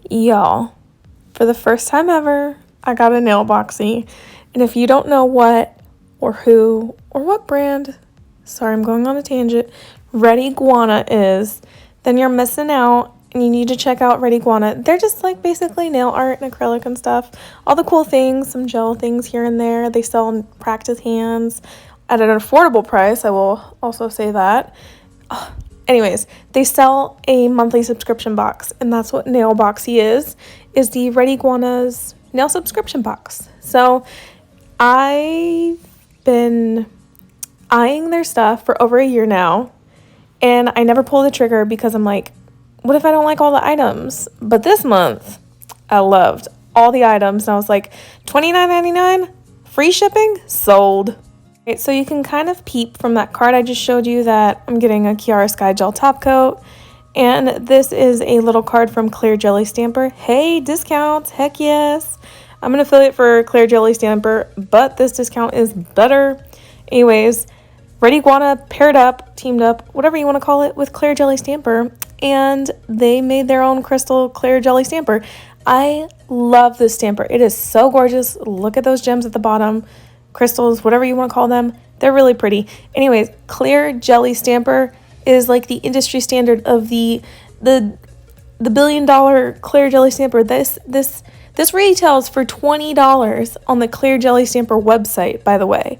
Y'all, for the first time ever, I got a Nailboxy. And if you don't know what or who or what brand, sorry, I'm going on a tangent, Red Iguana is, then you're missing out and you need to check out Red Iguana. They're just like basically nail art and acrylic and stuff. All the cool things, some gel things here and there. They sell practice hands at an affordable price. I will also say that. Anyways, they sell a monthly subscription box, and that's what Nailboxy is the Red Iguana's nail subscription box. So I've been eyeing their stuff for over a year now, and I never pull the trigger because I'm like, what if I don't like all the items? But this month, I loved all the items, and I was like, $29.99, free shipping, sold. So you can kind of peep from that card I just showed you that I'm getting a Chiarosky gel top coat, and this is a little card from Clear Jelly Stamper. Hey, discounts, heck yes. I'm an affiliate for Clear Jelly Stamper, but this discount is better. Anyways, Red Iguana paired up, teamed up, whatever you want to call it, with Clear Jelly Stamper, and they made their own crystal Clear Jelly Stamper. I love this stamper. It is so gorgeous. Look at those gems at the bottom. Crystals, whatever you want to call them, they're really pretty. Anyways, Clear Jelly Stamper is like the industry standard of the $1 billion Clear Jelly Stamper. This retails for $20 on the Clear Jelly Stamper website, by the way.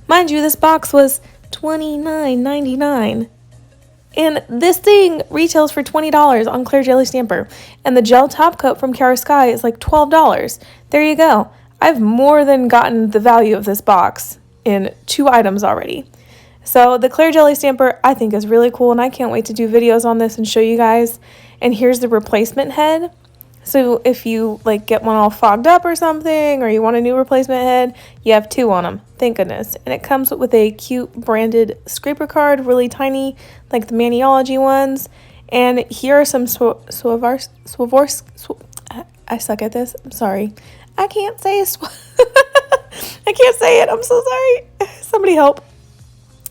Mind you, this box was $29.99. And this thing retails for $20 on Clear Jelly Stamper. And the gel top coat from Chiarosky is like $12. There you go. I've more than gotten the value of this box in 2 items already. So the Clear Jelly Stamper I think is really cool, and I can't wait to do videos on this and show you guys. And here's the replacement head. So if you like get one all fogged up or something, or you want a new replacement head, you have 2 on them. Thank goodness. And it comes with a cute branded scraper card, really tiny, like the Maniology ones. And here are some I suck at this. I'm sorry. I can't say I can't say it. I'm so sorry. Somebody help.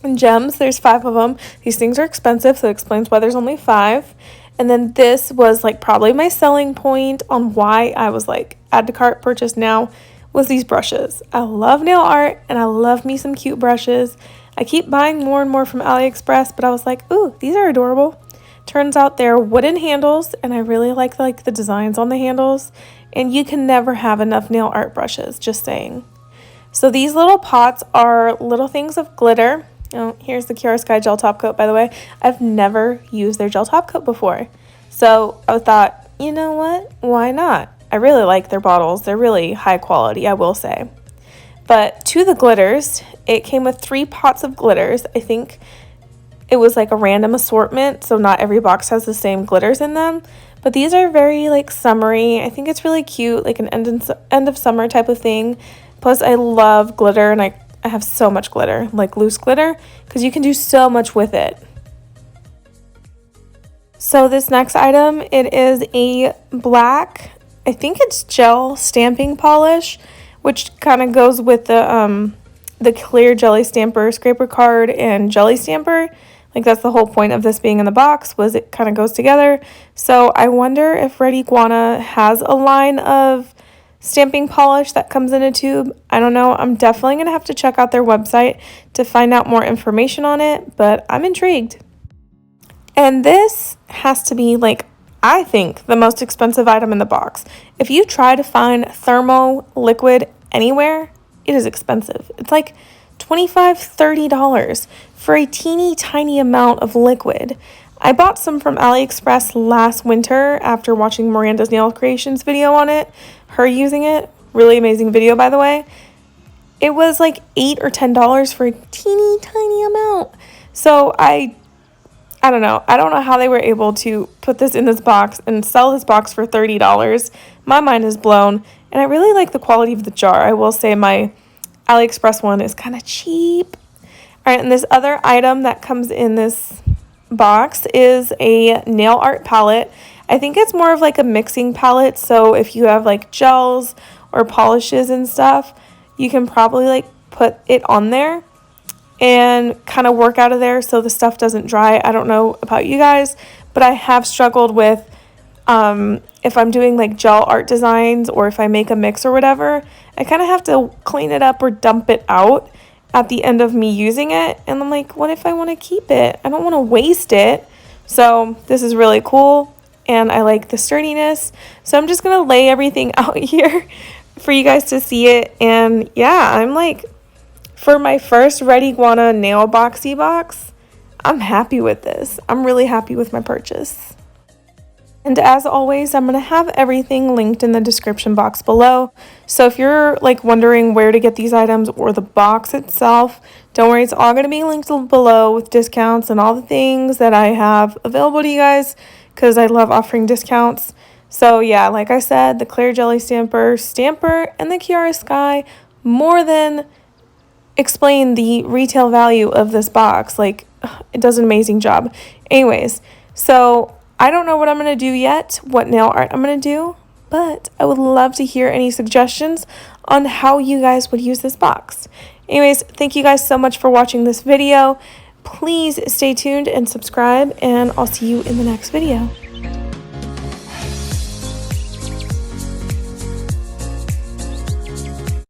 And gems, there's 5 of them. These things are expensive, so it explains why there's only 5. And then this was like probably my selling point on why I was like add to cart, purchase now, was these brushes. I love nail art and I love me some cute brushes. I keep buying more and more from AliExpress, but I was like, ooh, these are adorable. Turns out they're wooden handles, and I really like the designs on the handles. And you can never have enough nail art brushes, just saying. So these little pots are little things of glitter. Oh, here's the Chiarosky gel top coat, by the way. I've never used their gel top coat before. So I thought, you know what? Why not? I really like their bottles. They're really high quality, I will say. But to the glitters, it came with 3 pots of glitters. I think it was like a random assortment, so not every box has the same glitters in them. But these are very like summery. I think it's really cute, like an end of summer type of thing. Plus I love glitter, and I have so much glitter, like loose glitter, because you can do so much with it. So this next item, it is a black, I think it's gel stamping polish, which kind of goes with the Clear Jelly Stamper scraper card and jelly stamper. Like that's the whole point of this being in the box, was it kind of goes together. So I wonder if Red Iguana has a line of stamping polish that comes in a tube. I don't know. I'm definitely going to have to check out their website to find out more information on it, but I'm intrigued. And this has to be like, I think, the most expensive item in the box. If you try to find Thermo Liquid anywhere, it is expensive. It's like $25, $30 for a teeny tiny amount of liquid. I bought some from AliExpress last winter after watching Miranda's Nail Creations video on it, her using it. Really amazing video, by the way. It was like $8 or $10 for a teeny tiny amount. So I don't know. I don't know how they were able to put this in this box and sell this box for $30. My mind is blown. And I really like the quality of the jar. I will say my AliExpress one is kind of cheap. All right, and this other item that comes in this box is a nail art palette. I think it's more of like a mixing palette. So if you have like gels or polishes and stuff, you can probably like put it on there and kind of work out of there so the stuff doesn't dry. I don't know about you guys, but I have struggled with if I'm doing like gel art designs or if I make a mix or whatever, I kind of have to clean it up or dump it out at the end of me using it. And I'm like, what if I want to keep it? I don't want to waste it. So this is really cool and I like the sturdiness. So I'm just going to lay everything out here for you guys to see it. And yeah, I'm like, for my first Red Iguana Nail Boxy box, I'm happy with this. I'm really happy with my purchase. And as always, I'm going to have everything linked in the description box below. So if you're like wondering where to get these items or the box itself, don't worry, it's all going to be linked below with discounts and all the things that I have available to you guys because I love offering discounts. So yeah, like I said, the Clear Jelly Stamper, and the Kiara Sky more than explain the retail value of this box. Like, it does an amazing job. Anyways, so I don't know what I'm going to do yet, what nail art I'm going to do, but I would love to hear any suggestions on how you guys would use this box. Anyways, thank you guys so much for watching this video. Please stay tuned and subscribe, and I'll see you in the next video.